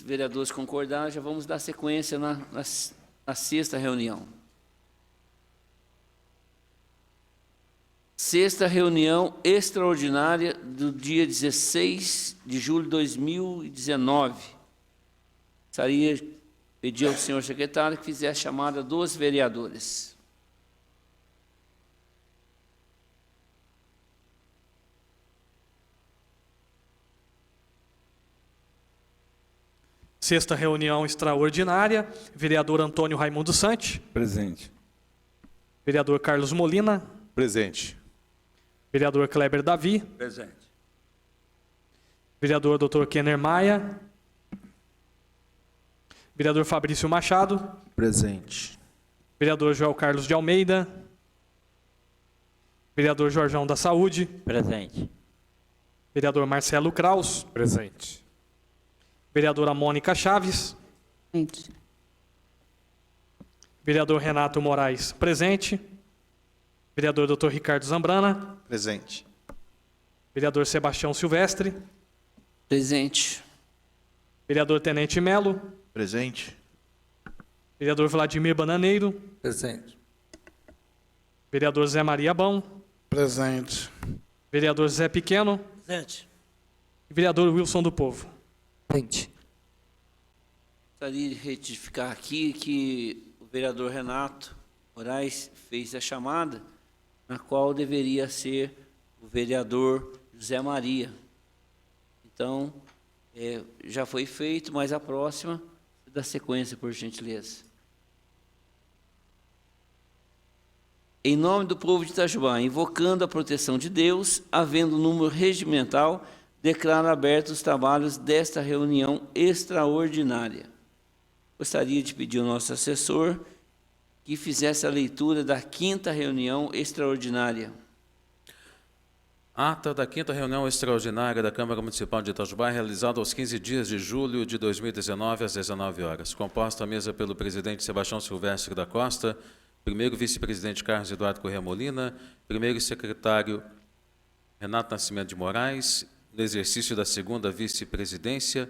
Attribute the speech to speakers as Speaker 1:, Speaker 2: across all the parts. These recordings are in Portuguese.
Speaker 1: vereadores concordaram, já vamos dar sequência na sexta reunião. Sexta reunião extraordinária do dia 16 de julho de 2019. Gostaria de pedir ao senhor secretário que fizesse a chamada dos vereadores.
Speaker 2: Sexta reunião extraordinária, vereador Antônio Raimundo Santi.
Speaker 3: Presente.
Speaker 2: Vereador Carlos Molina.
Speaker 3: Presente.
Speaker 2: Vereador Kleber Davi.
Speaker 3: Presente.
Speaker 2: Vereador Dr. Kenner Maia. Vereador Fabrício Machado.
Speaker 3: Presente.
Speaker 2: Vereador Joel Carlos de Almeida. Vereador Jorjão da Saúde.
Speaker 4: Presente.
Speaker 2: Vereador Marcelo Kraus.
Speaker 3: Presente.
Speaker 2: Vereadora Mônica Chaves.
Speaker 5: Presente.
Speaker 2: Vereador Renato Moraes, presente. Vereador Dr. Ricardo Zambrana.
Speaker 3: Presente.
Speaker 2: Vereador Sebastião Silvestre.
Speaker 1: Presente.
Speaker 2: Vereador Tenente Melo.
Speaker 3: Presente.
Speaker 2: Vereador Vladimir Bananeiro.
Speaker 3: Presente.
Speaker 2: Vereador Zé Maria Bão.
Speaker 3: Presente.
Speaker 2: Vereador Zé Pequeno.
Speaker 4: Presente.
Speaker 2: E vereador Wilson do Povo.
Speaker 4: Presente.
Speaker 1: Gostaria de retificar aqui que o vereador Renato Moraes fez a chamada, na qual deveria ser o vereador José Maria. Então, já foi feito, mas a próxima, dá sequência, por gentileza. Em nome do povo de Itajubá, invocando a proteção de Deus, havendo número regimental, declaro abertos os trabalhos desta reunião extraordinária. Gostaria de pedir ao nosso assessor que fizesse a leitura da quinta reunião extraordinária.
Speaker 6: Ata da quinta reunião extraordinária da Câmara Municipal de Itajubá, realizada aos 15 dias de julho de 2019, às 19 horas. Composta a mesa pelo presidente Sebastião Silvestre da Costa, primeiro vice-presidente Carlos Eduardo Corrêa Molina, primeiro secretário Renato Nascimento de Moraes, no exercício da segunda vice-presidência,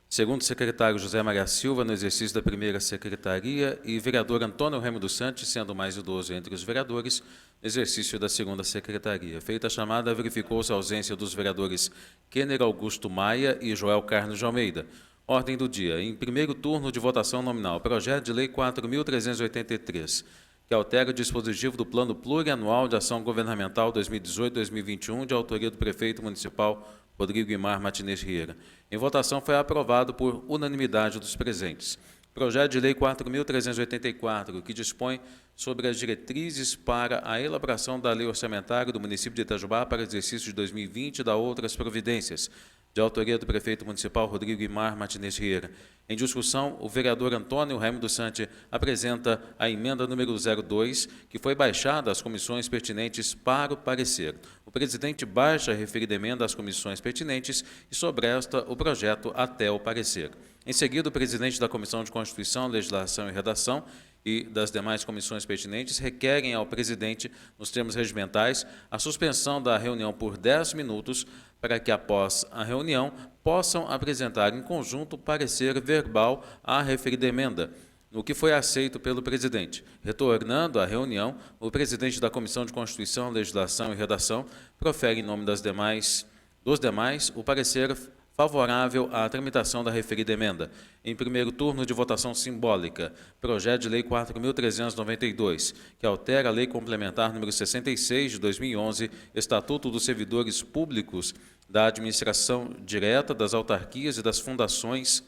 Speaker 6: segundo secretário José Maria Silva, no exercício da primeira secretaria, e vereador Antônio Raimundo Santi, sendo o mais idoso entre os vereadores, no exercício da segunda secretaria. Feita a chamada, verificou-se a ausência dos vereadores Kenner Augusto Maia e Joel Carlos de Almeida. Ordem do dia. Em primeiro turno de votação nominal, projeto de lei 4.383, que altera o dispositivo do Plano Plurianual de Ação Governamental 2018-2021, de autoria do prefeito municipal Rodrigo Guimar Martinez Riera. Em votação foi aprovado por unanimidade dos presentes. Projeto de lei 4.384, que dispõe sobre as diretrizes para a elaboração da lei orçamentária do município de Itajubá para o exercício de 2020 e da outras providências, de autoria do prefeito municipal Rodrigo Guimar Martinez Riera. Em discussão, o vereador Antônio Raimundo Santi apresenta a emenda número 02, que foi baixada às comissões pertinentes para o parecer. O presidente baixa a referida emenda às comissões pertinentes e sobresta o projeto até o parecer. Em seguida, o presidente da Comissão de Constituição, Legislação e Redação e das demais comissões pertinentes requerem ao presidente, nos termos regimentais, a suspensão da reunião por 10 minutos para que, após a reunião, possam apresentar em conjunto parecer verbal à referida emenda, no que foi aceito pelo presidente. Retornando à reunião, o presidente da Comissão de Constituição, Legislação e Redação profere em nome dos demais o parecer favorável à tramitação da referida emenda. Em primeiro turno de votação simbólica, projeto de lei 4.392, que altera a lei complementar número 66 de 2011, Estatuto dos Servidores Públicos da Administração Direta, das Autarquias e das Fundações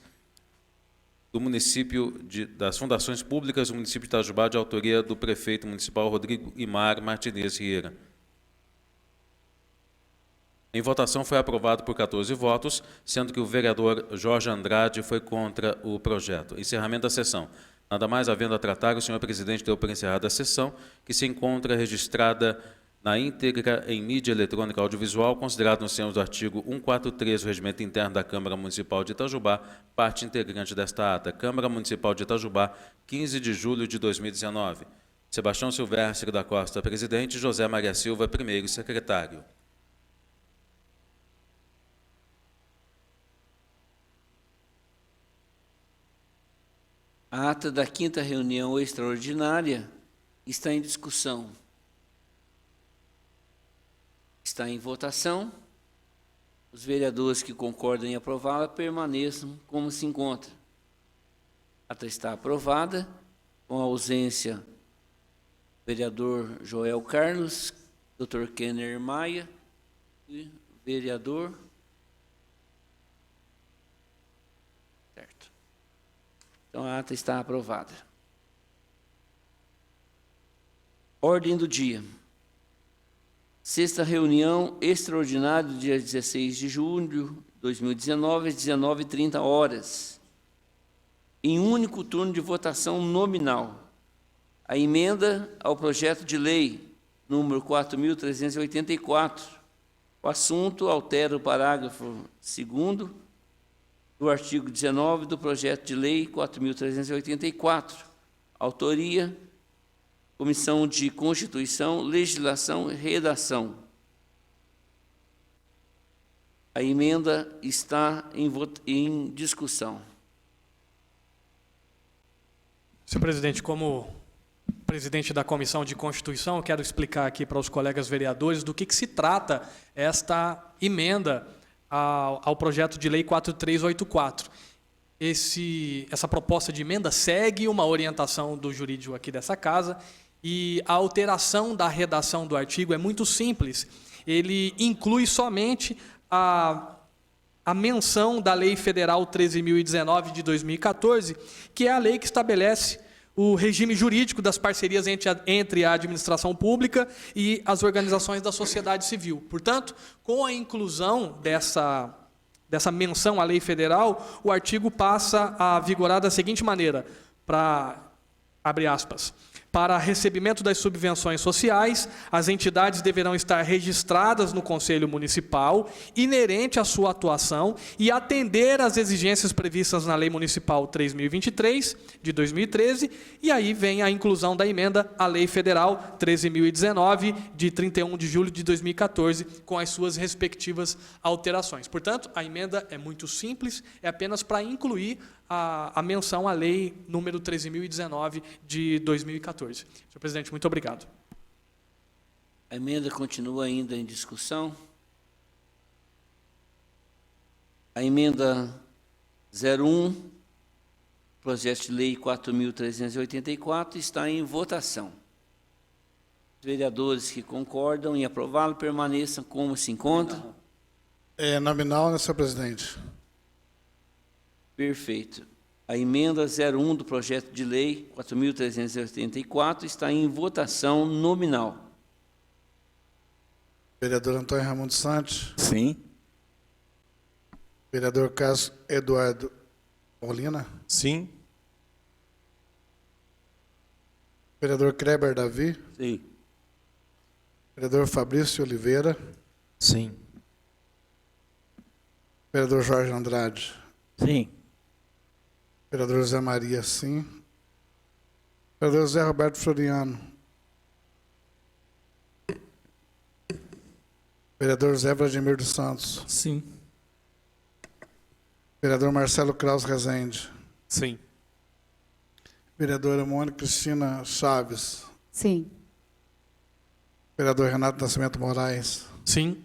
Speaker 6: do município das fundações públicas do município de Itajubá, de autoria do prefeito municipal Rodrigo Guimar Martinez Riera. Em votação foi aprovado por 14 votos, sendo que o vereador Jorge Andrade foi contra o projeto. Encerramento da sessão. Nada mais havendo a tratar, o senhor presidente deu por encerrada a sessão, que se encontra registrada na íntegra em mídia eletrônica audiovisual, considerado nos termos do artigo 143 do Regimento Interno da Câmara Municipal de Itajubá, parte integrante desta ata. Câmara Municipal de Itajubá, 15 de julho de 2019. Sebastião Silvestre da Costa, presidente, José Maria Silva, primeiro secretário.
Speaker 1: A ata da 5ª reunião extraordinária está em discussão. Está em votação. Os vereadores que concordam em aprová-la permaneçam como se encontra. A ata está aprovada, com a ausência do vereador Joel Carlos, Dr. Kenner Maia e vereador... Certo. Então, a ata está aprovada. Ordem do dia. 6ª reunião extraordinária do dia 16 de julho de 2019, às 19h30. Em único turno de votação nominal. A emenda ao projeto de lei número 4.384. O assunto altera o parágrafo 2º do artigo 19 do projeto de lei 4.384. Autoria, Comissão de Constituição, Legislação e Redação. A emenda está em discussão.
Speaker 2: Senhor presidente, como presidente da Comissão de Constituição, eu quero explicar aqui para os colegas vereadores do que se trata esta emenda ao projeto de lei 4384. Essa proposta de emenda segue uma orientação do jurídico aqui dessa casa e a alteração da redação do artigo é muito simples. Ele inclui somente a menção da Lei Federal 13.019 de 2014, que é a lei que estabelece o regime jurídico das parcerias entre a administração pública e as organizações da sociedade civil. Portanto, com a inclusão dessa menção à lei federal, o artigo passa a vigorar da seguinte maneira, abre aspas, para recebimento das subvenções sociais, as entidades deverão estar registradas no Conselho Municipal, inerente à sua atuação e atender às exigências previstas na Lei Municipal 3.023, de 2013, e aí vem a inclusão da emenda à Lei Federal 13.019, de 31 de julho de 2014, com as suas respectivas alterações. Portanto, a emenda é muito simples, é apenas para incluir a menção à Lei número 13.019 de 2014. Senhor presidente, muito obrigado.
Speaker 1: A emenda continua ainda em discussão. A emenda 01, projeto de lei 4.384, está em votação. Os vereadores que concordam em aprová-lo permaneçam como se encontram.
Speaker 3: É nominal, né, senhor presidente?
Speaker 1: Perfeito. A emenda 01 do projeto de lei 4.384 está em votação nominal.
Speaker 3: Vereador Antônio Raimundo Santos.
Speaker 4: Sim.
Speaker 3: Vereador Carlos Eduardo Molina.
Speaker 4: Sim.
Speaker 3: Vereador Kleber Davi.
Speaker 4: Sim.
Speaker 3: Vereador Fabrício Oliveira.
Speaker 4: Sim.
Speaker 3: Vereador Jorge Andrade.
Speaker 4: Sim.
Speaker 3: Vereador Zé Maria, sim. Vereador Zé Roberto Floriano. Vereador Zé Vladimir dos Santos.
Speaker 4: Sim.
Speaker 3: Vereador Marcelo Kraus Rezende.
Speaker 2: Sim.
Speaker 3: Vereadora Mônica Cristina Chaves.
Speaker 5: Sim.
Speaker 3: Vereador Renato Nascimento Moraes.
Speaker 2: Sim.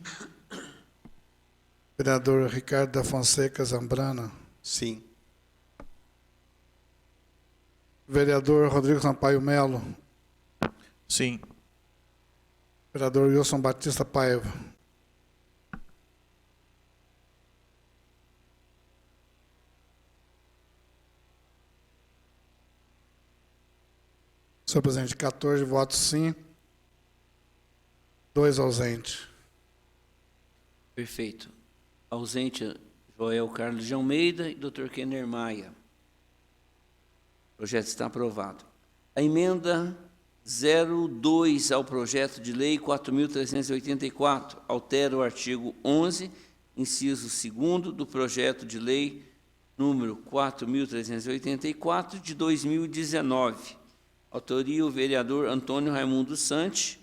Speaker 3: Vereador Ricardo da Fonseca Zambrana.
Speaker 4: Sim.
Speaker 3: Vereador Rodrigo Sampaio Melo.
Speaker 4: Sim.
Speaker 3: Vereador Wilson Batista Paiva. Senhor presidente, 14 votos sim, 2 ausentes.
Speaker 1: Perfeito. Ausente Joel Carlos de Almeida e Dr. Kenner Maia. O projeto está aprovado. A emenda 02 ao projeto de lei 4.384 altera o artigo 11, inciso 2º do projeto de lei número 4.384 de 2019. Autoria o vereador Antônio Raimundo Santos,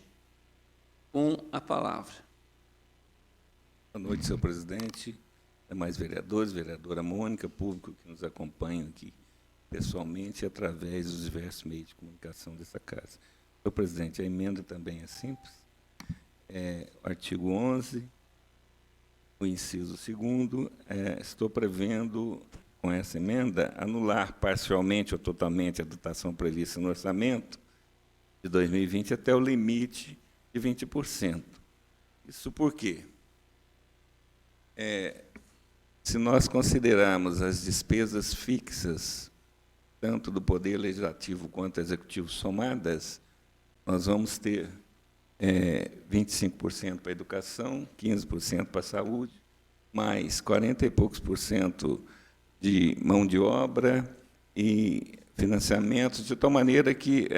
Speaker 1: com a palavra.
Speaker 4: Boa noite, senhor presidente, demais vereadores, vereadora Mônica, público que nos acompanha aqui
Speaker 5: pessoalmente através dos diversos meios de comunicação dessa casa. Senhor presidente, a emenda também é simples. O artigo 11, o inciso 2º, estou prevendo, com essa emenda, anular parcialmente ou totalmente a dotação prevista no orçamento de 2020 até o limite de 20%. Isso por quê? Se nós considerarmos as despesas fixas, tanto do Poder Legislativo quanto Executivo somadas, nós vamos ter 25% para a educação, 15% para a saúde, mais 40 e poucos % de mão de obra e financiamentos, de tal maneira que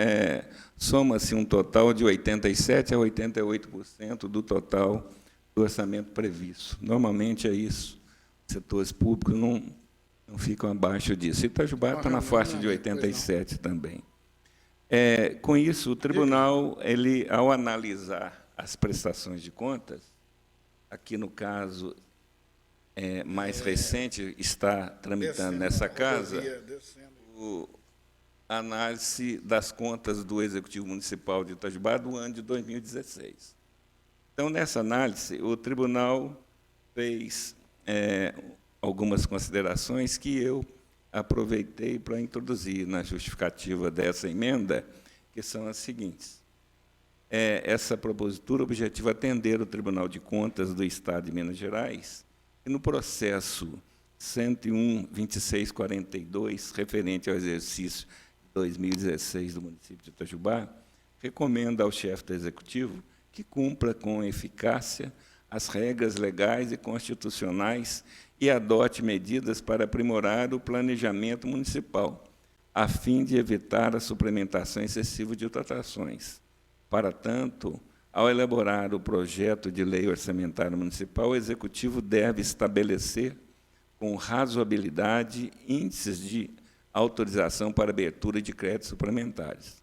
Speaker 5: soma-se um total de 87% a 88% do total do orçamento previsto. Normalmente é isso. Setores públicos não ficam abaixo disso. Itajubá está na faixa de 87% também. Com isso, o tribunal, ao analisar as prestações de contas, aqui no caso mais recente, está tramitando nessa casa a análise das contas do Executivo Municipal de Itajubá do ano de 2016. Então, nessa análise, o tribunal fez algumas considerações que eu aproveitei para introduzir na justificativa dessa emenda, que são as seguintes. Essa propositura objetiva atender o Tribunal de Contas do Estado de Minas Gerais, e no processo 101.2642, referente ao exercício de 2016 do município de Itajubá, recomenda ao chefe do Executivo que cumpra com eficácia as regras legais e constitucionais e adote medidas para aprimorar o planejamento municipal, a fim de evitar a suplementação excessiva de dotações. Para tanto, ao elaborar o projeto de lei orçamentária municipal, o Executivo deve estabelecer, com razoabilidade, índices de autorização para abertura de créditos suplementares.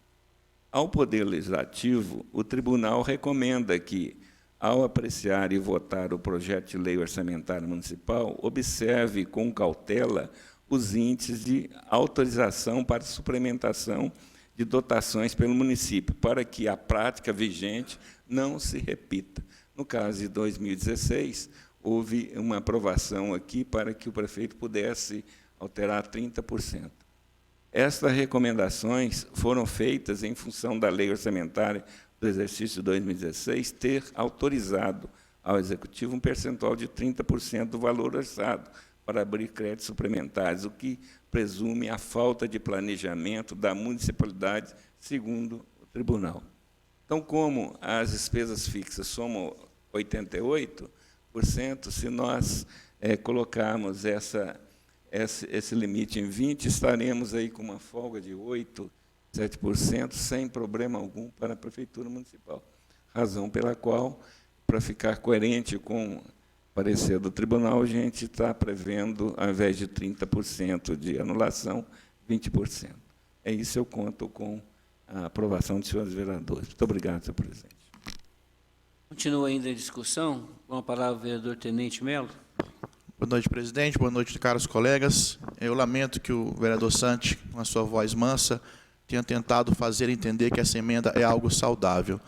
Speaker 5: Ao Poder Legislativo, o Tribunal recomenda que, ao apreciar e votar o projeto de lei orçamentária municipal, observe com cautela os índices de autorização para suplementação de dotações pelo município, para que a prática vigente não se repita. No caso de 2016, houve uma aprovação aqui para que o prefeito pudesse alterar 30%. Estas recomendações foram feitas em função da lei orçamentária do exercício de 2016 ter autorizado ao Executivo um percentual de 30% do valor orçado para abrir créditos suplementares, o que presume a falta de planejamento da municipalidade, segundo o tribunal. Então, como as despesas fixas somam 88%, se nós colocarmos esse limite em 20%, estaremos aí com uma folga de 8%, 7%, sem problema algum para a Prefeitura Municipal. Razão pela qual, para ficar coerente com o parecer do tribunal, a gente está prevendo, ao invés de 30% de anulação, 20%. É isso, eu conto com a aprovação dos senhores vereadores. Muito obrigado, senhor presidente.
Speaker 1: Continua ainda a discussão. Com a palavra o vereador Tenente Melo.
Speaker 7: Boa noite, presidente. Boa noite, caros colegas. Eu lamento que o vereador Santi, com a sua voz mansa, tenha tentado fazer entender que essa emenda é algo saudável.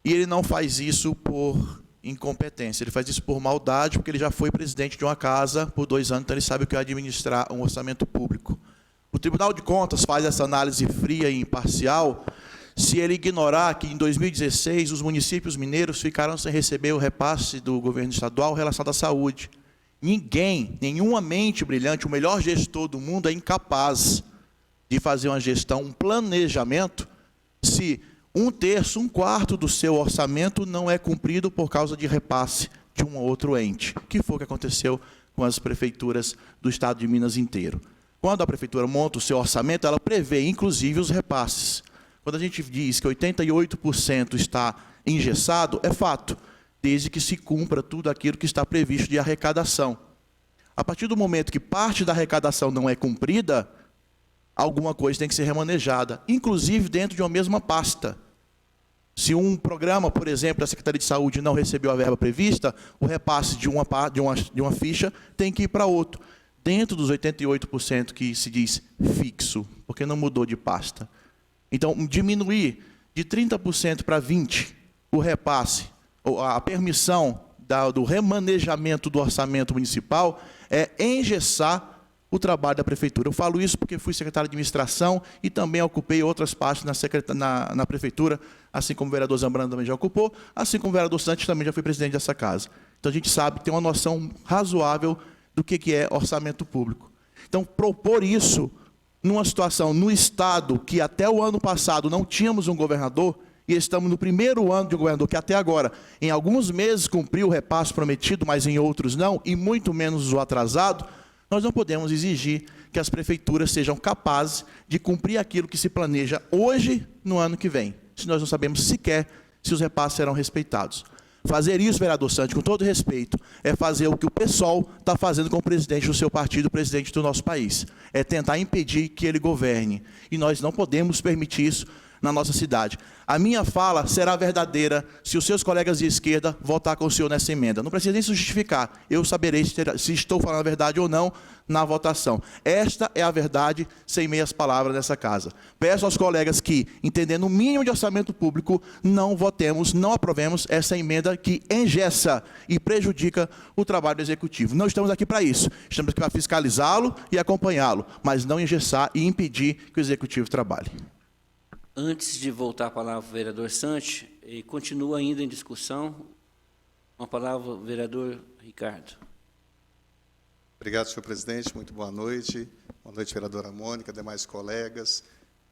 Speaker 7: E ele não faz isso por incompetência, ele faz isso por maldade, porque ele já foi presidente de uma casa por 2 anos, então ele sabe o que é administrar um orçamento público. O Tribunal de Contas faz essa análise fria e imparcial se ele ignorar que, em 2016, os municípios mineiros ficaram sem receber o repasse do governo estadual relacionado à saúde. Ninguém, nenhuma mente brilhante, o melhor gestor do mundo é incapaz de fazer uma gestão, um planejamento, se 1/3, 1/4 do seu orçamento não é cumprido por causa de repasse de um ou outro ente, que foi o que aconteceu com as prefeituras do estado de Minas inteiro. Quando a prefeitura monta o seu orçamento, ela prevê, inclusive, os repasses. Quando a gente diz que 88% está engessado, é fato, desde que se cumpra tudo aquilo que está previsto de arrecadação. A partir do momento que parte da arrecadação não é cumprida, alguma coisa tem que ser remanejada, inclusive dentro de uma mesma pasta. Se um programa, por exemplo, da Secretaria de Saúde não recebeu a verba prevista, o repasse de uma ficha tem que ir para outro. dentro dos 88% que se diz fixo, porque não mudou de pasta. Então, diminuir de 30% para 20% o repasse, ou a permissão do remanejamento do orçamento municipal é engessar o trabalho da prefeitura. Eu falo isso porque fui secretário de administração e também ocupei outras pastas na prefeitura, assim como o vereador Zambrano também já ocupou, assim como o vereador Santos também já foi presidente dessa casa. Então a gente sabe, tem uma noção razoável do que é orçamento público. Então propor isso numa situação, no estado que até o ano passado não tínhamos um governador, e estamos no primeiro ano de um governador que até agora, em alguns meses, cumpriu o repasse prometido, mas em outros não, e muito menos o atrasado, nós não podemos exigir que as prefeituras sejam capazes de cumprir aquilo que se planeja hoje, no ano que vem, se nós não sabemos sequer se os repasses serão respeitados. Fazer isso, vereador Santos, com todo respeito, é fazer o que o PSOL está fazendo com o presidente do seu partido, o presidente do nosso país. É tentar impedir que ele governe. E nós não podemos permitir isso na nossa cidade. A minha fala será verdadeira se os seus colegas de esquerda votar com o senhor nessa emenda. Não precisa nem se justificar. Eu saberei se estou falando a verdade ou não na votação. Esta é a verdade, sem meias palavras, nessa casa. Peço aos colegas que, entendendo o mínimo de orçamento público, não votemos, não aprovemos essa emenda que engessa e prejudica o trabalho do Executivo. Não estamos aqui para isso. Estamos aqui para fiscalizá-lo e acompanhá-lo, mas não engessar e impedir que o Executivo trabalhe.
Speaker 1: Antes de voltar a palavra ao vereador Santos, continua ainda em discussão, uma palavra ao vereador Ricardo.
Speaker 8: Obrigado, senhor presidente. Muito boa noite. Boa noite, vereadora Mônica, demais colegas.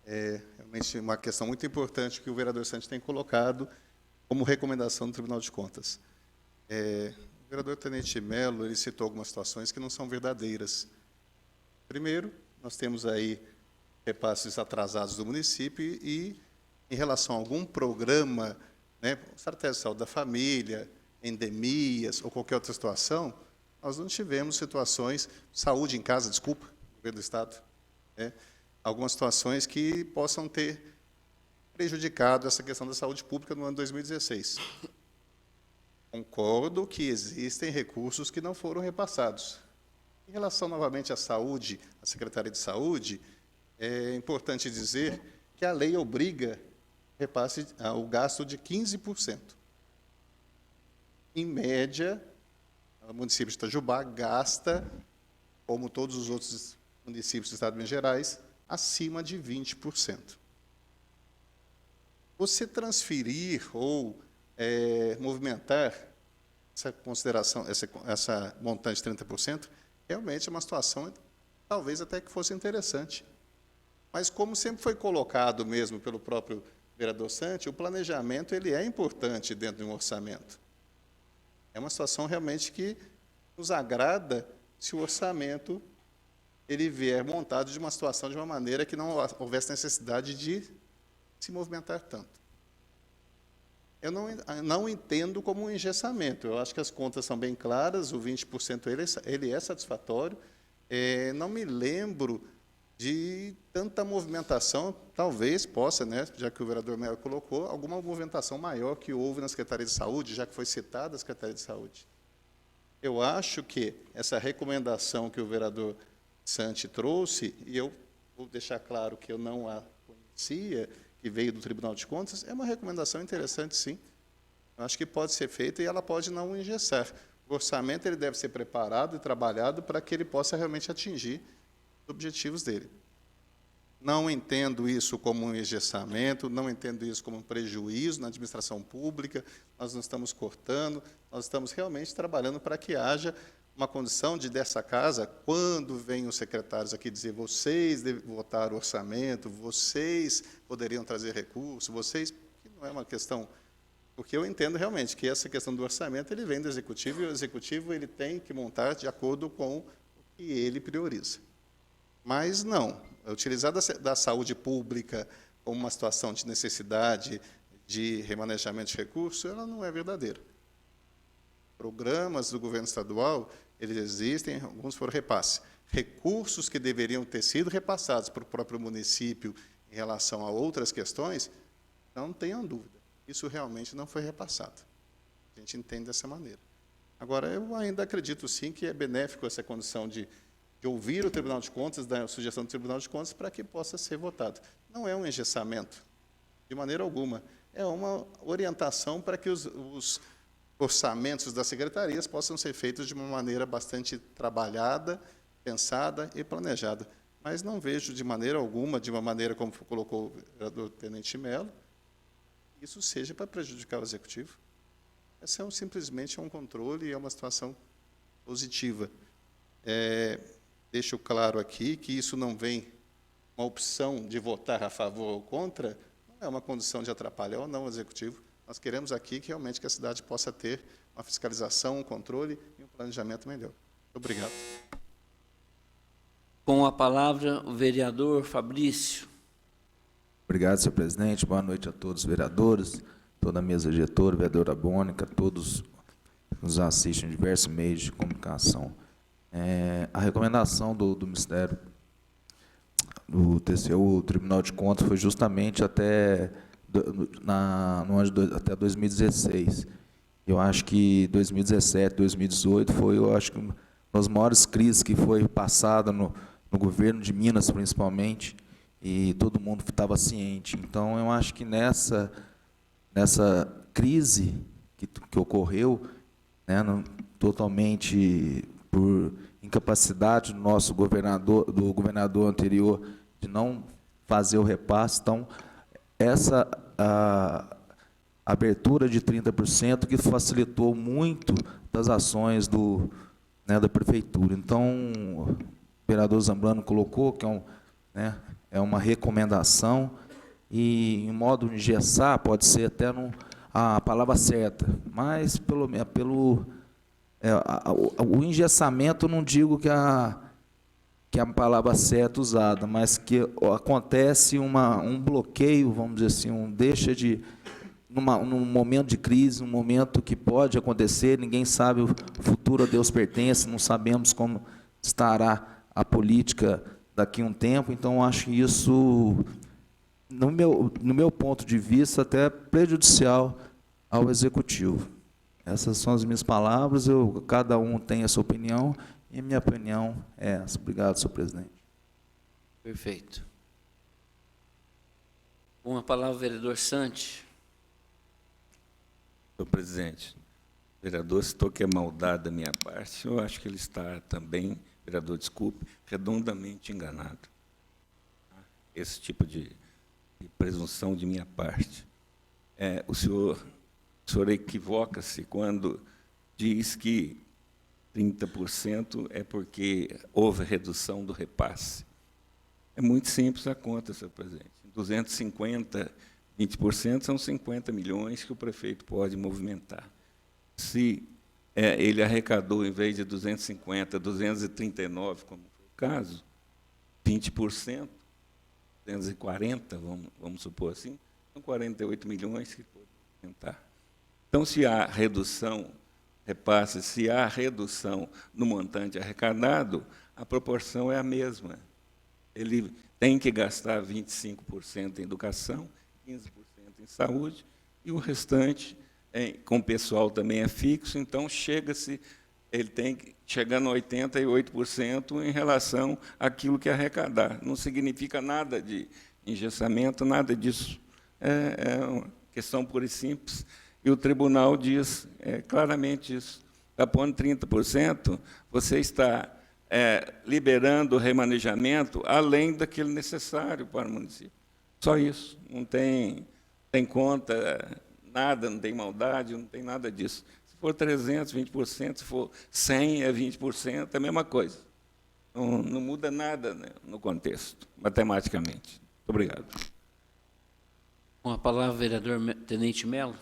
Speaker 8: É realmente uma questão muito importante que o vereador Santos tem colocado como recomendação do Tribunal de Contas. O vereador Tenente Melo, ele citou algumas situações que não são verdadeiras. Primeiro, nós temos aí repasses atrasados do município e, em relação a algum programa, né, estratégia de saúde da família, endemias ou qualquer outra situação, nós não tivemos situações, saúde em casa, desculpa, governo do Estado, né, algumas situações que possam ter prejudicado essa questão da saúde pública no ano 2016. Concordo que existem recursos que não foram repassados. Em relação, novamente, à saúde, à Secretaria de Saúde, é importante dizer que a lei obriga repasse o gasto de 15%. Em média, o município de Itajubá gasta, como todos os outros municípios do Estado de Minas Gerais, acima de 20%. Você transferir ou movimentar essa consideração, essa montante de 30%, realmente é uma situação, talvez até que fosse interessante. Mas, como sempre foi colocado mesmo pelo próprio vereador Santos, o planejamento ele é importante dentro de um orçamento. É uma situação realmente que nos agrada se o orçamento ele vier montado de uma situação de uma maneira que não houvesse necessidade de se movimentar tanto. Eu não entendo como um engessamento. Eu acho que as contas são bem claras, o 20% ele é satisfatório. Não me lembro de tanta movimentação, talvez possa, né, já que o vereador Melo colocou, alguma movimentação maior que houve na Secretaria de Saúde, já que foi citada a Secretaria de Saúde. Eu acho que essa recomendação que o vereador Santos trouxe, e eu vou deixar claro que eu não a conhecia, que veio do Tribunal de Contas, é uma recomendação interessante, sim. Eu acho que pode ser feita e ela pode não engessar. O orçamento ele deve ser preparado e trabalhado para que ele possa realmente atingir os objetivos dele. Não entendo isso como um engessamento, não entendo isso como um prejuízo na administração pública, nós não estamos cortando, nós estamos realmente trabalhando para que haja uma condição de, dessa casa, quando vêm os secretários aqui dizer vocês devem votar o orçamento, vocês poderiam trazer recursos, vocês, que não é uma questão, porque eu entendo realmente que essa questão do orçamento ele vem do Executivo e o Executivo ele tem que montar de acordo com o que ele prioriza. Mas não, utilizar da saúde pública como uma situação de necessidade de remanejamento de recursos, ela não é verdadeira. Programas do governo estadual, eles existem, alguns foram repasses. Recursos que deveriam ter sido repassados para o próprio município em relação a outras questões, não tenham dúvida, isso realmente não foi repassado. A gente entende dessa maneira. Agora, eu ainda acredito, sim, que é benéfico essa condição de de ouvir o Tribunal de Contas, da sugestão do Tribunal de Contas, para que possa ser votado. Não é um engessamento, de maneira alguma. É uma orientação para que os orçamentos das secretarias possam ser feitos de uma maneira bastante trabalhada, pensada e planejada. Mas não vejo de maneira alguma, de uma maneira como colocou o vereador Tenente Melo, isso seja para prejudicar o Executivo. Esse é simplesmente um controle e é uma situação positiva. Deixo claro aqui que isso não vem uma opção de votar a favor ou contra, não é uma condição de atrapalhar ou não o Executivo. Nós queremos aqui que realmente que a cidade possa ter uma fiscalização, um controle e um planejamento melhor. Muito obrigado.
Speaker 1: Com a palavra, o vereador Fabrício.
Speaker 9: Obrigado, senhor presidente. Boa noite a todos os vereadores, toda a mesa diretora, vereadora Bônica, todos que nos assistem em diversos meios de comunicação. A recomendação do Ministério, do TCU, o Tribunal de Contas, foi justamente até 2016. Eu acho que 2017, 2018 foi, eu acho que uma das maiores crises que foi passada no governo de Minas, principalmente, e todo mundo estava ciente. Então, eu acho que nessa crise que ocorreu, né, totalmente por incapacidade do nosso governador anterior de não fazer o repasse, então, essa abertura de 30% que facilitou muito das ações da prefeitura. Então, o vereador Zambrano colocou que é uma recomendação e, em modo de engessar, pode ser até a palavra certa, mas o engessamento, não digo que é a palavra certa usada, mas que acontece um bloqueio, vamos dizer assim, num momento de crise, um momento que pode acontecer, ninguém sabe, o futuro a Deus pertence, não sabemos como estará a política daqui a um tempo, então acho que isso, no meu ponto de vista, até é prejudicial ao Executivo. Essas são as minhas palavras, cada um tem a sua opinião, e a minha opinião é essa. Obrigado, senhor presidente.
Speaker 1: Perfeito. Com a palavra, o vereador Santi.
Speaker 5: Senhor presidente, o vereador citou que é maldade da minha parte. Eu acho que ele está também, vereador, desculpe, redondamente enganado. Esse tipo de presunção de minha parte. O senhor equivoca-se quando diz que 30% é porque houve redução do repasse. É muito simples a conta, senhor presidente. 250, 20% são 50 milhões que o prefeito pode movimentar. Se ele arrecadou, em vez de 250, 239, como foi o caso, 20%, 240, vamos supor assim, são 48 milhões que pode movimentar. Então, se há redução, repasse, se há redução no montante arrecadado, a proporção é a mesma. Ele tem que gastar 25% em educação, 15% em saúde, e o restante, com o pessoal também é fixo, então ele tem que chegar no 88% em relação àquilo que arrecadar. Não significa nada de engessamento, nada disso. É uma questão pura e simples. E o tribunal diz claramente isso. Está pondo 30%, você está liberando o remanejamento além daquele necessário para o município. Só isso. Não tem conta, nada, não tem maldade, não tem nada disso. Se for 300, 20%, se for 100, 20%, é a mesma coisa. Não muda nada, né, no contexto, matematicamente. Muito obrigado.
Speaker 1: Com a palavra, o vereador Tenente Melo.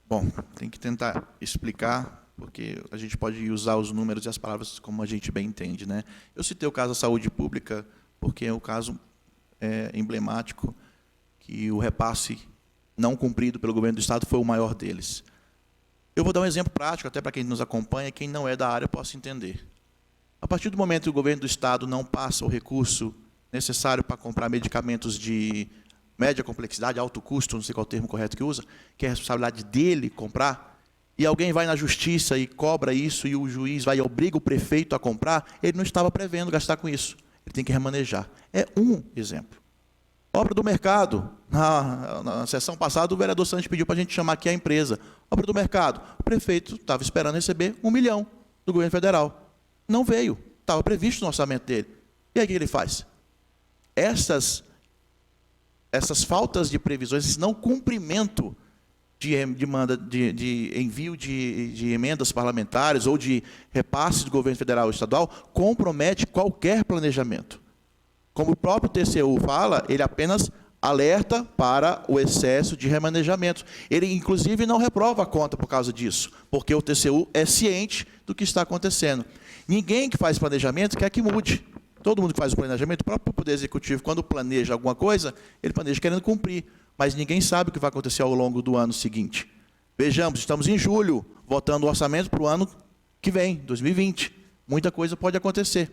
Speaker 7: Bom, tem que tentar explicar, porque a gente pode usar os números e as palavras como a gente bem entende, né? Eu citei o caso da saúde pública, porque é o caso emblemático que o repasse não cumprido pelo governo do Estado foi o maior deles. Eu vou dar um exemplo prático, até para quem nos acompanha, quem não é da área possa entender. A partir do momento que o governo do Estado não passa o recurso necessário para comprar medicamentos de média complexidade, alto custo, não sei qual é o termo correto que usa, que é a responsabilidade dele comprar, e alguém vai na justiça e cobra isso, e o juiz vai e obriga o prefeito a comprar, ele não estava prevendo gastar com isso. Ele tem que remanejar. É um exemplo. Obra do mercado. Na sessão passada, o vereador Santos pediu para a gente chamar aqui a empresa. Obra do mercado. O prefeito estava esperando receber 1 milhão do governo federal. Não veio. Estava previsto no orçamento dele. E aí o que ele faz? Essas faltas de previsões, esse não cumprimento de envio de emendas parlamentares ou de repasses do governo federal ou estadual, compromete qualquer planejamento. Como o próprio TCU fala, ele apenas alerta para o excesso de remanejamento. Ele, inclusive, não reprova a conta por causa disso, porque o TCU é ciente do que está acontecendo. Ninguém que faz planejamento quer que mude. Todo mundo que faz o planejamento, o próprio Poder Executivo, quando planeja alguma coisa, ele planeja querendo cumprir, mas ninguém sabe o que vai acontecer ao longo do ano seguinte. Vejamos, estamos em julho, votando o orçamento para o ano que vem, 2020. Muita coisa pode acontecer.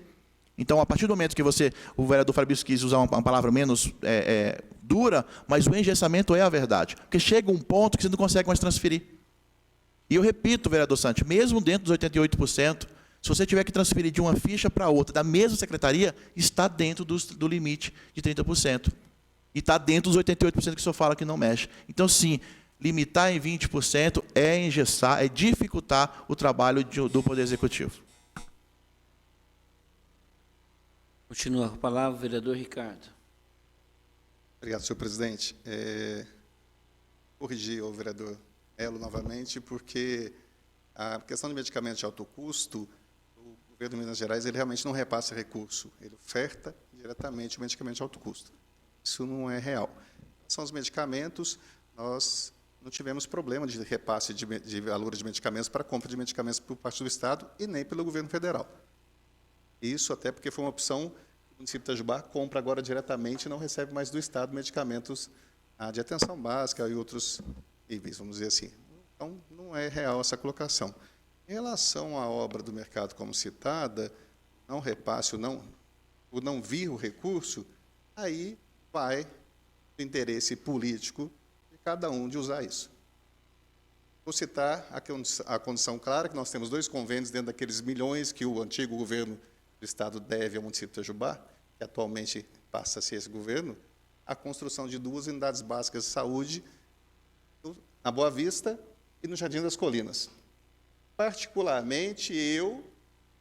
Speaker 7: Então, a partir do momento que o vereador Fabrício quis usar uma palavra menos dura, mas o engessamento é a verdade. Porque chega um ponto que você não consegue mais transferir. E eu repito, vereador Santos, mesmo dentro dos 88%, se você tiver que transferir de uma ficha para outra, da mesma secretaria, está dentro do limite de 30%. E está dentro dos 88% que o senhor fala que não mexe. Então, sim, limitar em 20% é engessar, é dificultar o trabalho do Poder Executivo.
Speaker 1: Continua com a palavra o vereador Ricardo.
Speaker 8: Obrigado, senhor presidente. Corrigir o vereador Melo novamente, porque a questão de medicamentos de alto custo, o governo de Minas Gerais ele realmente não repassa recurso, ele oferta diretamente o medicamento de alto custo. Isso não é real. São os medicamentos, nós não tivemos problema de repasse de valores de medicamentos para compra de medicamentos por parte do Estado e nem pelo governo federal. Isso até porque foi uma opção, o município de Itajubá compra agora diretamente e não recebe mais do Estado medicamentos de atenção básica e outros níveis, vamos dizer assim. Então, não é real essa colocação. Em relação à obra do mercado como citada, não repasse, o não vir o recurso, aí vai o interesse político de cada um de usar isso. Vou citar a condição clara que nós temos 2 convênios dentro daqueles milhões que o antigo governo do Estado deve ao município de Itajubá, que atualmente passa a ser esse governo, a construção de 2 unidades básicas de saúde na Boa Vista e no Jardim das Colinas. Particularmente, eu,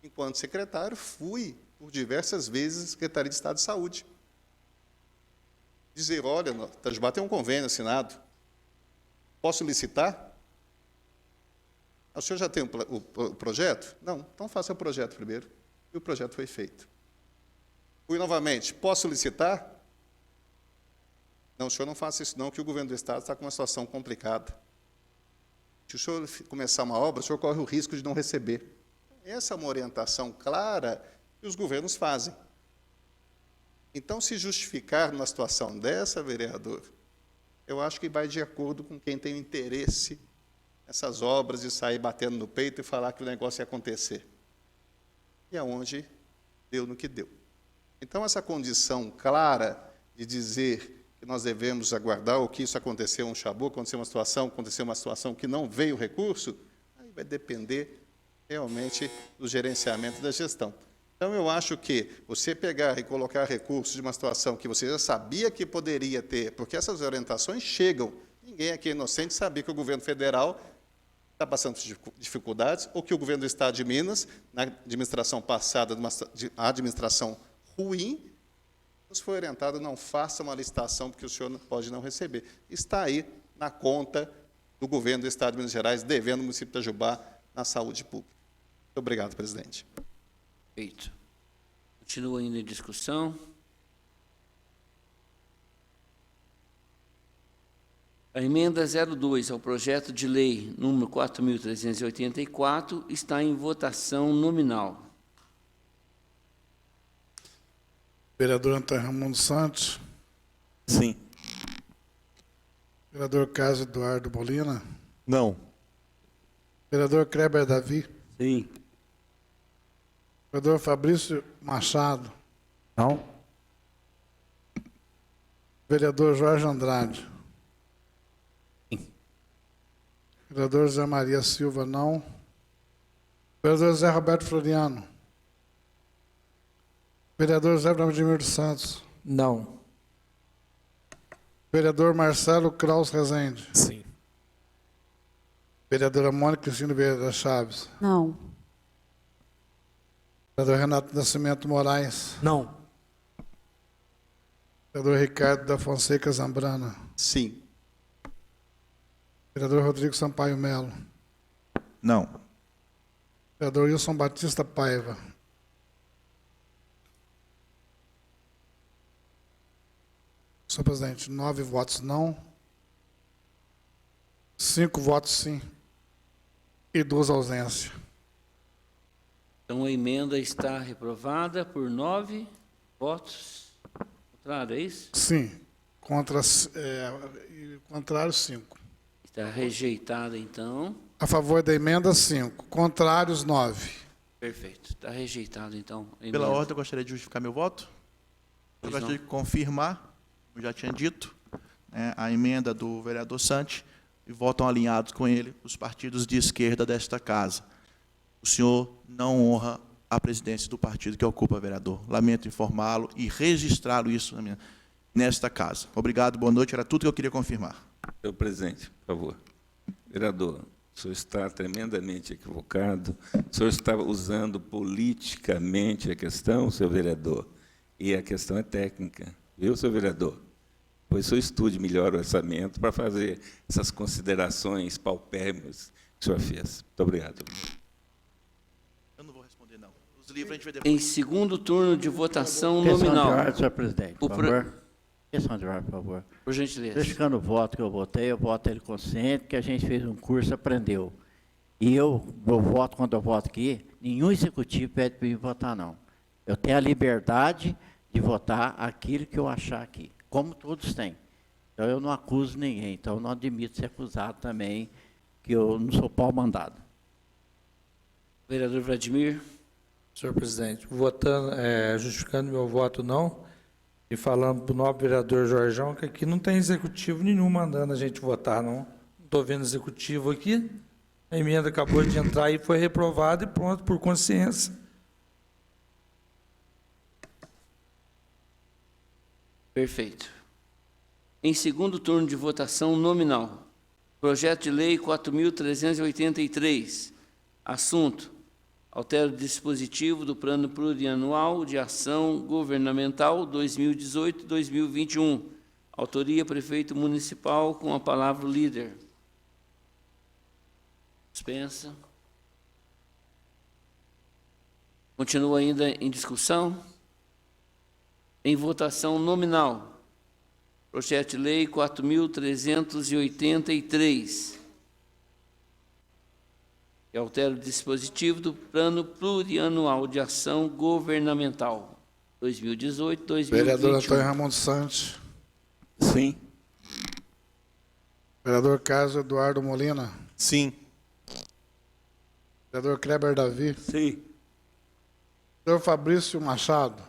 Speaker 8: enquanto secretário, fui por diversas vezes à Secretaria de Estado de Saúde. Dizer, olha, Itajubá tem um convênio assinado, posso licitar? O senhor já tem o projeto? Não, então faça o projeto primeiro. E o projeto foi feito. Fui novamente, posso licitar? Não, o senhor não faça isso não, que o governo do Estado está com uma situação complicada. Se o senhor começar uma obra, o senhor corre o risco de não receber. Essa é uma orientação clara que os governos fazem. Então, se justificar numa situação dessa, vereador, eu acho que vai de acordo com quem tem interesse nessas obras de sair batendo no peito e falar que o negócio ia acontecer. E aonde deu no que deu. Então, essa condição clara de dizer que nós devemos aguardar o que isso aconteceu um chabu, aconteceu uma situação que não veio o recurso, aí vai depender realmente do gerenciamento da gestão. Então, eu acho que você pegar e colocar recursos de uma situação que você já sabia que poderia ter, porque essas orientações chegam, ninguém aqui é inocente sabia que o governo federal está passando dificuldades, ou que o governo do Estado de Minas, na administração passada, de administração ruim, nos foi orientado, não faça uma licitação, porque o senhor pode não receber. Está aí na conta do governo do Estado de Minas Gerais, devendo o município de Itajubá na saúde pública. Muito obrigado, presidente.
Speaker 1: Feito. Continua ainda em discussão. A emenda 02 ao projeto de lei número 4.384 está em votação nominal.
Speaker 3: Vereador Antônio Raimundo Santos.
Speaker 4: Sim.
Speaker 3: Vereador Carlos Eduardo Molina.
Speaker 4: Não.
Speaker 3: Vereador Kleber Davi.
Speaker 1: Sim.
Speaker 3: Vereador Fabrício Machado.
Speaker 9: Não?
Speaker 3: Vereador Jorge Andrade. Vereador Zé Maria Silva, não. Vereador Zé Roberto Floriano. Vereador Zé Vladimir dos Santos.
Speaker 4: Não.
Speaker 3: Vereador Marcelo Kraus Rezende.
Speaker 4: Sim.
Speaker 3: Vereadora Mônica Cristina Vieira Chaves.
Speaker 10: Não.
Speaker 3: Vereador Renato Nascimento Moraes.
Speaker 2: Não.
Speaker 3: Vereador Ricardo da Fonseca Zambrana.
Speaker 8: Sim.
Speaker 3: Vereador Rodrigo Sampaio Melo.
Speaker 7: Não.
Speaker 3: Vereador Wilson Batista Paiva. Senhor presidente, 9 votos não, 5 votos sim e 2 ausências.
Speaker 1: Então a emenda está reprovada por 9 votos. Contrário, é isso?
Speaker 3: Sim. Contrário, 5.
Speaker 1: Está rejeitada, então.
Speaker 3: A favor da emenda, 5. Contrários, 9.
Speaker 1: Perfeito. Está rejeitado, então. a
Speaker 7: Pela
Speaker 1: emenda.
Speaker 7: ordem, eu gostaria de justificar meu voto. Eu
Speaker 1: Pois
Speaker 7: gostaria
Speaker 1: não.
Speaker 7: de confirmar, como já tinha dito, né, a emenda do vereador Santi, e votam alinhados com ele os partidos de esquerda desta casa. O senhor não honra a presidência do partido que ocupa, vereador. Lamento informá-lo e registrá-lo isso nesta casa. Obrigado, boa noite. Era tudo que eu queria confirmar.
Speaker 5: Senhor presidente, por favor. Vereador, o senhor está tremendamente equivocado. O senhor está usando politicamente a questão, senhor vereador. E a questão é técnica. Viu, senhor vereador? Pois o senhor estude melhor o orçamento para fazer essas considerações paupérrimas que o senhor fez. Muito obrigado.
Speaker 7: Eu não vou responder, não. Os livros a gente vai depois.
Speaker 1: Em segundo turno de votação
Speaker 11: Questão
Speaker 1: nominal.
Speaker 11: de ordem, senhor presidente,
Speaker 1: O
Speaker 11: por
Speaker 1: pro-
Speaker 11: favor. Questão de ordem, por favor.
Speaker 1: Por gentileza.
Speaker 11: Verificando o voto que eu votei, eu voto ele consciente, que a gente fez um curso, aprendeu. E eu voto, quando eu voto aqui, nenhum executivo pede para mim votar, não. Eu tenho a liberdade de votar aquilo que eu achar aqui, como todos têm. Então, eu não acuso ninguém, então eu não admito ser acusado também, que eu não sou pau mandado.
Speaker 1: Vereador Vladimir.
Speaker 12: Senhor presidente, votando, justificando meu voto não, e falando para o nobre vereador Jorjão que aqui não tem executivo nenhum mandando a gente votar, não. Não estou vendo executivo aqui. A emenda acabou de entrar e foi reprovada e pronto, por consciência.
Speaker 1: Perfeito. Em segundo turno de votação nominal, projeto de lei 4.383, assunto: altera o dispositivo do Plano Plurianual de Ação Governamental 2018-2021. Autoria: Prefeito Municipal, com a palavra o líder. Dispensa. Continua ainda em discussão. Em votação nominal. Projeto de lei 4.383, que altera o dispositivo do Plano Plurianual de Ação Governamental 2018-2021.
Speaker 3: Vereador Antônio Ramon dos Santos.
Speaker 5: Sim.
Speaker 3: Vereador Carlos Eduardo Molina.
Speaker 8: Sim.
Speaker 3: Vereador Kleber Davi.
Speaker 5: Sim.
Speaker 3: Vereador Fabrício Machado.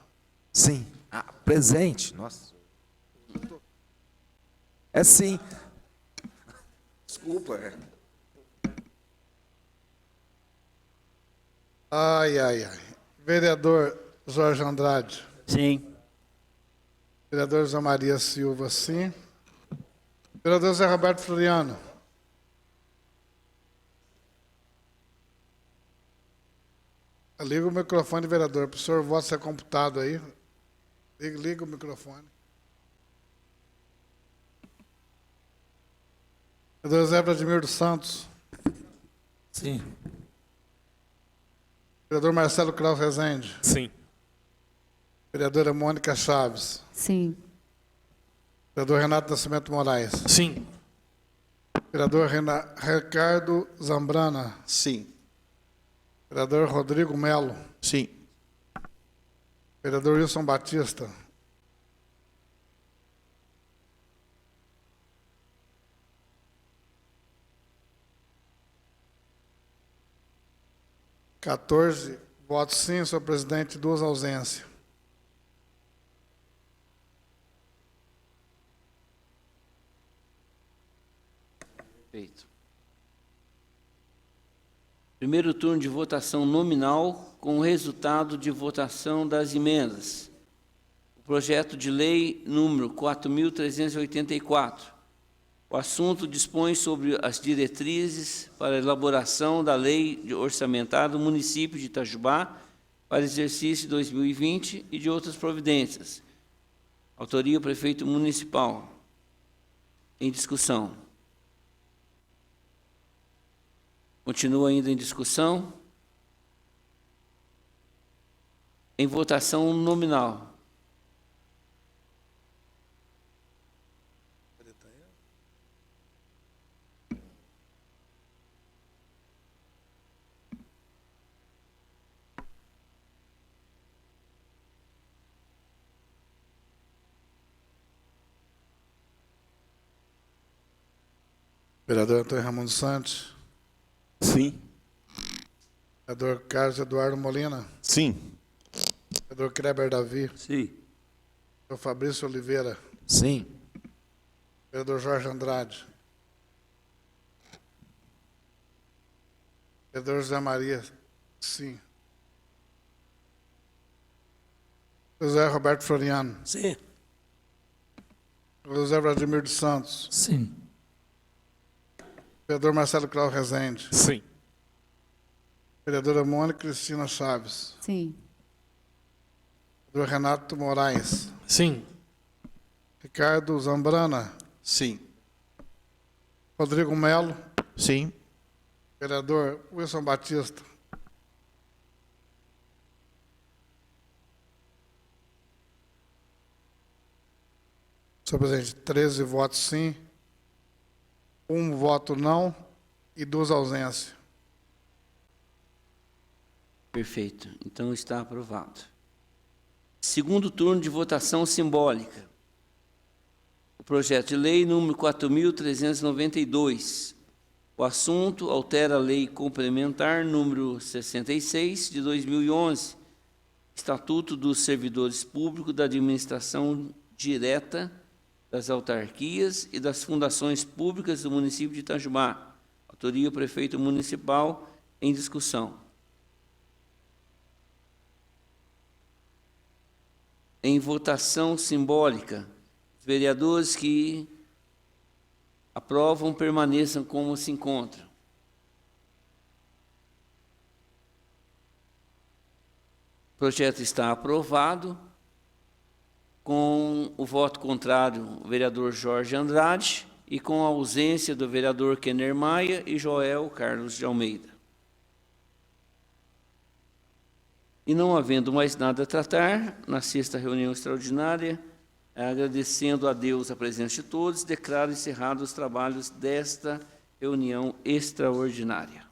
Speaker 9: Sim. Ah, presente. Nossa. É sim.
Speaker 5: Desculpa.
Speaker 3: Ai, ai, ai. Vereador Jorge Andrade.
Speaker 11: Sim.
Speaker 3: Vereador Zé Maria Silva, sim. Vereador Zé Roberto Floriano. Liga o microfone, vereador, para o senhor voto ser computado aí. Liga o microfone. Vereador Zé Vladimir dos Santos.
Speaker 12: Sim.
Speaker 3: Vereador Marcelo Kraus Rezende.
Speaker 12: Sim.
Speaker 3: Vereadora Mônica Chaves.
Speaker 10: Sim.
Speaker 3: Vereador Renato Nascimento Moraes.
Speaker 2: Sim.
Speaker 3: Vereador Ricardo Zambrana.
Speaker 8: Sim.
Speaker 3: Vereador Rodrigo Melo.
Speaker 7: Sim.
Speaker 3: Vereador Wilson Batista. (14) votos sim, senhor presidente, 2 ausências.
Speaker 1: Perfeito. Primeiro turno de votação nominal com o resultado de votação das emendas. O projeto de lei número 4.384. O assunto dispõe sobre as diretrizes para a elaboração da lei de orçamentária do município de Itajubá para exercício 2020 e de outras providências. Autoria o prefeito municipal. Em discussão. Continua ainda em discussão. Em votação nominal.
Speaker 3: Vereador Antônio Raimundo Santos.
Speaker 5: Sim.
Speaker 3: Vereador Carlos Eduardo Molina.
Speaker 4: Sim.
Speaker 3: Vereador Kleber Davi.
Speaker 1: Sim.
Speaker 3: Vereador Fabrício Oliveira.
Speaker 9: Sim.
Speaker 3: Vereador Jorge Andrade. Vereador José Maria. Sim. José Roberto Floriano.
Speaker 12: Sim.
Speaker 3: José Vladimir dos Santos.
Speaker 12: Sim.
Speaker 3: Vereador Marcelo Cláudio Rezende.
Speaker 4: Sim.
Speaker 3: Vereadora Mônica Cristina Chaves.
Speaker 10: Sim.
Speaker 3: Vereador Renato Moraes.
Speaker 2: Sim.
Speaker 3: Ricardo Zambrana.
Speaker 8: Sim.
Speaker 3: Rodrigo Melo.
Speaker 7: Sim.
Speaker 3: Vereador Wilson Batista. Senhor presidente, 13 votos sim, 1 voto não e 2 ausências.
Speaker 1: Perfeito. Então está aprovado. Segundo turno de votação simbólica. O projeto de lei número 4.392. O assunto altera a lei complementar número 66 de 2011, Estatuto dos Servidores Públicos da Administração Direta das Autarquias e das Fundações Públicas do município de Itajubá. Autoria o prefeito municipal. Em discussão. Em votação simbólica, os vereadores que aprovam permaneçam como se encontram. O projeto está aprovado. Com o voto contrário, o vereador Jorge Andrade, e com a ausência do vereador Kenner Maia e Joel Carlos de Almeida. E não havendo mais nada a tratar, na sexta reunião extraordinária, agradecendo a Deus a presença de todos, declaro encerrados os trabalhos desta reunião extraordinária.